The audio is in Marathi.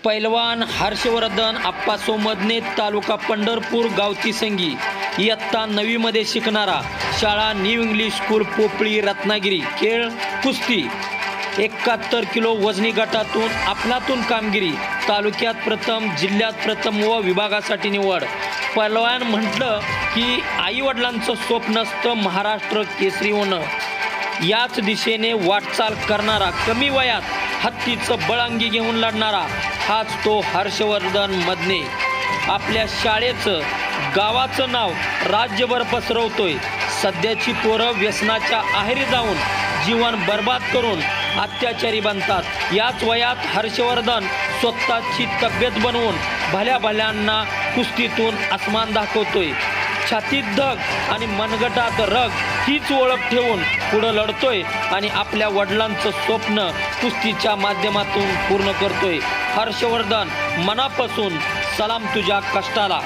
पैलवान हर्षवर्धन आप्पा सोमदने तालुका पंढरपूर गावची संगी इयत्ता 9वी मध्ये शिकणारा शाळा न्यू इंग्लिश स्कूल पोपळी रत्नागिरी खेळ कुस्ती 71 किलो वजनी गटातून आपलातून कामगिरी तालुक्यात प्रथम जिल्ह्यात प्रथम व विभागासाठी निवड। पैलवान म्हटलं की आई वडिलांचं स्वप्न असतं महाराष्ट्र केसरी होणं। याच दिशेने वाटचाल करणारा कमी वयात हत्तीचं बळंगी घेऊन लढणारा हाच तो हर्षवर्धन मदने। आपल्या शाळेचं गावाचं नाव राज्यभर पसरवतोय। सध्याची पोरं व्यसनाच्या आहारी जाऊन जीवन बर्बाद करून अत्याचारी बनतात। याच वयात हर्षवर्धन स्वतःची तब्येत बनवून भल्या भल्यांना कुस्तीतून आसमान दाखवतोय। छातीत धग आणि मनगटात रग हीच ओळख ठेवून पुढे लढतोय आणि आपल्या वडिलांचं स्वप्न कुस्तीच्या माध्यमातून पूर्ण करतोय। हर्षवर्धन मनापासून सलाम तुझ्या कष्टाला।